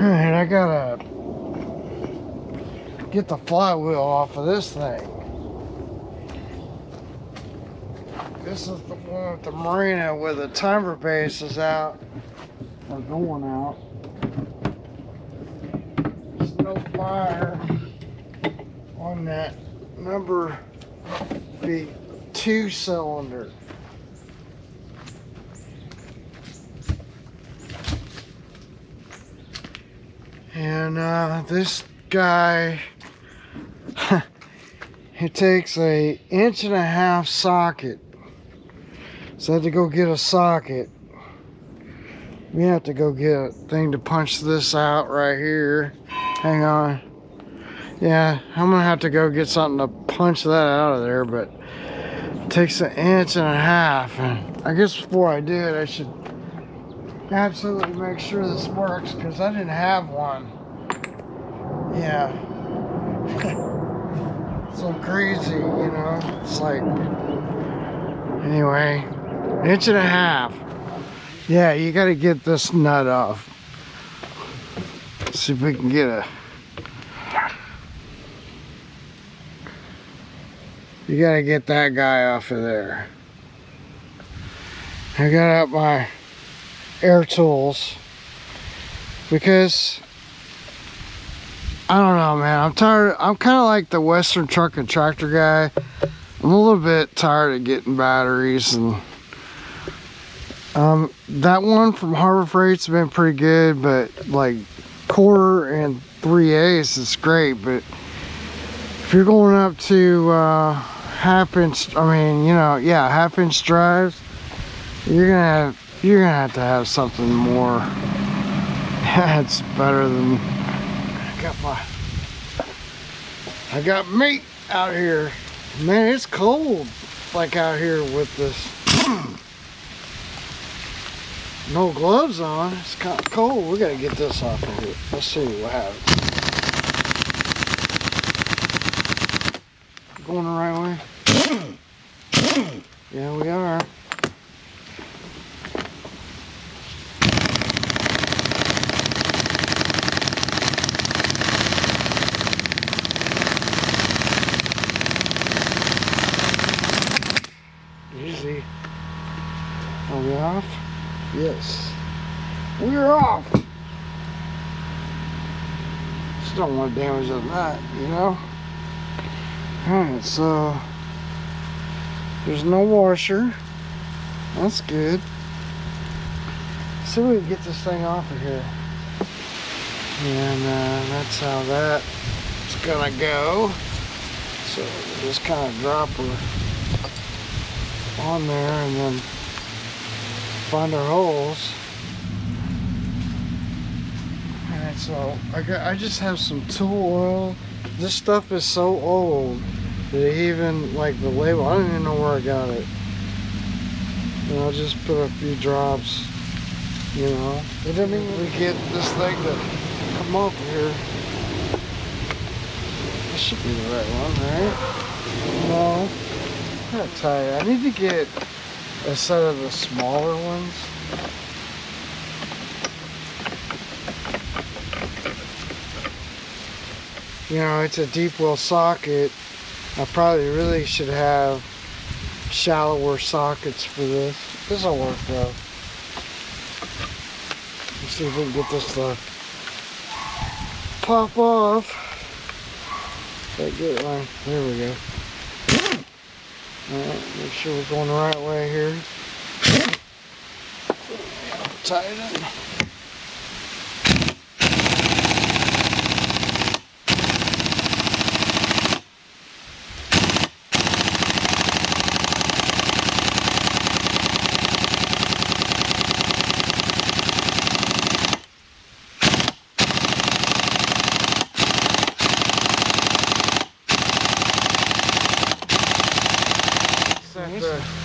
Alright, I gotta get the flywheel off of this thing. This is the one with the marina where the timber base is out, or going out. There's no fire on that number 2 cylinder. And this guy, he takes a 1.5 inch socket. So I had to go get a socket. We have to go get a thing to punch this out right here. Hang on. Yeah, I'm gonna have to go get something to punch that out of there, but it takes 1.5 inches. And I guess before I do it, I should absolutely make sure this works, because I didn't have one. Yeah. So crazy, you know. It's like, anyway, 1.5 inches. Yeah, you got to get this nut off. See if we can get a. You got to get that guy off of there. I got out my air tools because I don't know, man. I'm tired. I'm kind of like the Western truck and tractor guy. I'm a little bit tired of getting batteries, and that one from Harbor Freight's been pretty good, but like 1/4 and 3/8 is great. But if you're going up to 1/2 inch, I mean, you know, yeah, 1/2 inch drives, you're gonna have to have something more. That's better than. I got meat out here. Man, it's cold like out here with this. No gloves on. It's kind of cold. We gotta get this off of here. Let's see what happens. Going the right way? Yeah, we are. Easy. Are we off? Yes. We're off. Just don't want to damage the nut, you know? Alright, so there's no washer. That's good. Let's see if we can get this thing off of here. And that's how that's gonna go. So we'll just kind of drop her on there and then find our holes. Alright, so I just have some tool oil. This stuff is so old that even like the label, I don't even know where I got it. And I'll just put a few drops, you know. It didn't even get this thing to come up here. This should be the right one, right? No. I gotta tell you, I need to get a set of the smaller ones. You know, it's a deep well socket. I probably really should have shallower sockets for this. This'll work though. Let's see if we can get this to pop off. That good one. There we go. Alright, make sure we're going the right way here. Tie it in.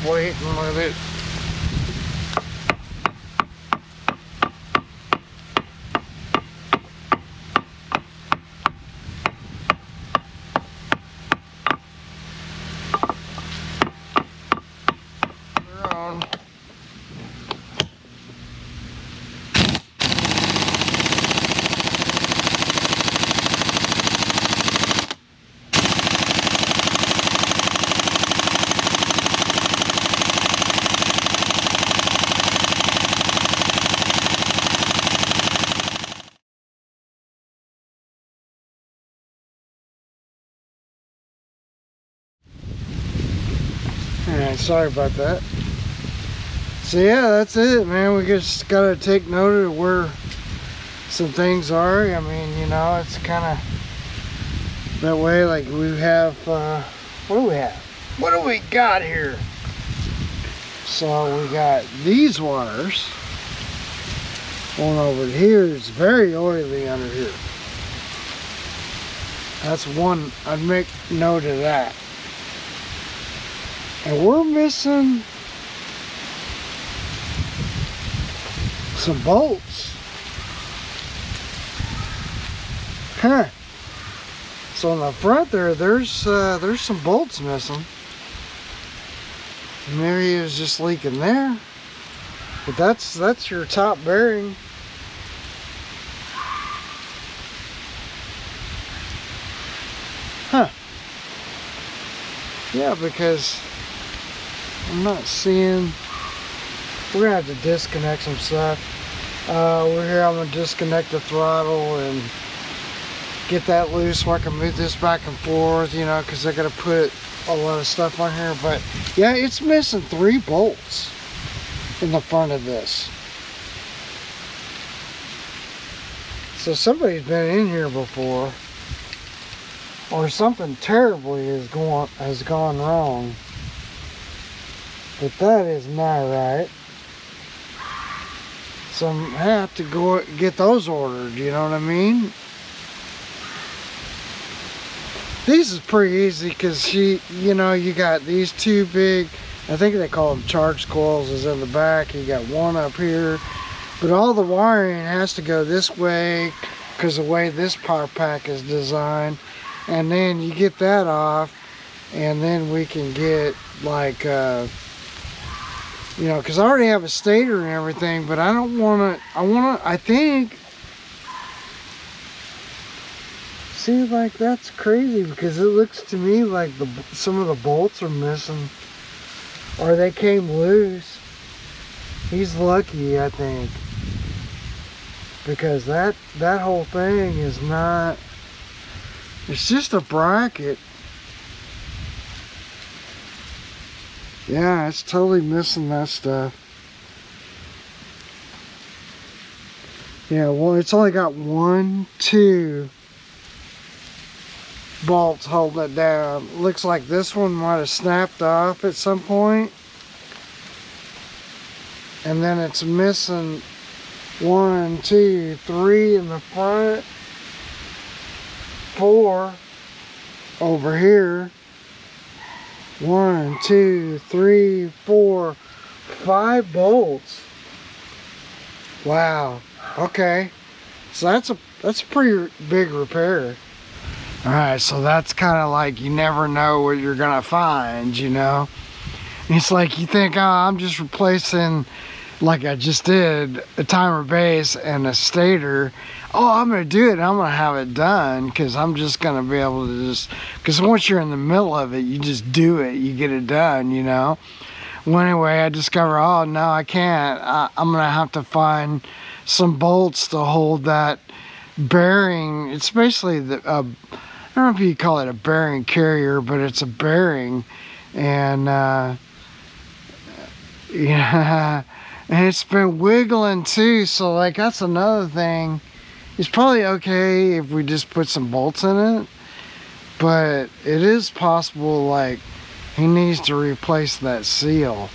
Waiting with it. They're on. Alright, sorry about that. So yeah, that's it, man. We just gotta take note of where some things are. I mean, you know, it's kind of that way. Like we have, what do we have? What do we got here? So we got these wires going over here. It's very oily under here. That's one, I'd make note of that. And we're missing some bolts. Huh. So on the front there's some bolts missing. Maybe it was just leaking there. But that's your top bearing. Huh. Yeah, because I'm not seeing. We're gonna have to disconnect some stuff. We're here. I'm gonna disconnect the throttle and get that loose so I can move this back and forth, you know, because I gotta put a lot of stuff on here. But yeah, it's missing 3 bolts in the front of this. So somebody's been in here before, or something terribly has gone wrong. But that is not right. So I'm gonna have to go get those ordered, you know what I mean? These is pretty easy because you know, you got these 2 big, I think they call them charge coils, is in the back. You got one up here, but all the wiring has to go this way because the way this power pack is designed. And then you get that off, and then we can get like, you know, because I already have a stator and everything, but I don't want to, I think, see, like, that's crazy because it looks to me like some of the bolts are missing, or they came loose. He's lucky, I think, because that whole thing is not, it's just a bracket. Yeah, it's totally missing that stuff. Yeah, well, it's only got 1, 2 bolts holding it down. Looks like this one might have snapped off at some point. And then it's missing 1, 2, 3 in the front. 4 over here. 1, 2, 3, 4, 5 bolts. Wow. Okay. So that's a pretty big repair. Alright, so that's kind of like you never know what you're gonna find, you know. It's like you think, oh, I'm just replacing, like I just did, a timer base and a stator. Oh, I'm gonna do it, I'm gonna have it done, because I'm just gonna be able to just, because once you're in the middle of it, you just do it, you get it done, you know. Well, anyway, I discovered, oh no, I can't. I'm gonna have to find some bolts to hold that bearing. It's basically the I don't know if you call it a bearing carrier, but it's a bearing. And yeah, and it's been wiggling too, so like that's another thing. It's probably okay if we just put some bolts in it, but it is possible like he needs to replace that seal.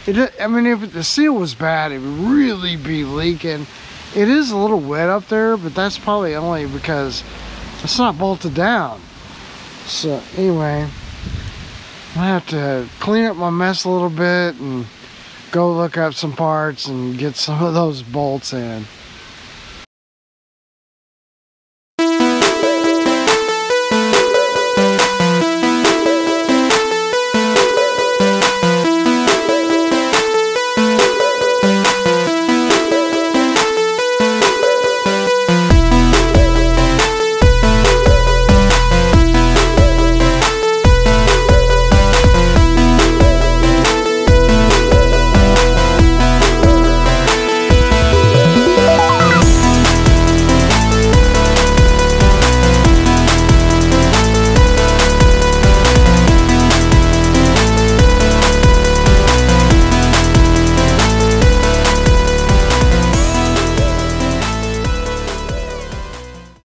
I mean, if the seal was bad, it would really be leaking. It is a little wet up there, but that's probably only because it's not bolted down. So anyway, I have to clean up my mess a little bit and go look up some parts and get some of those bolts in.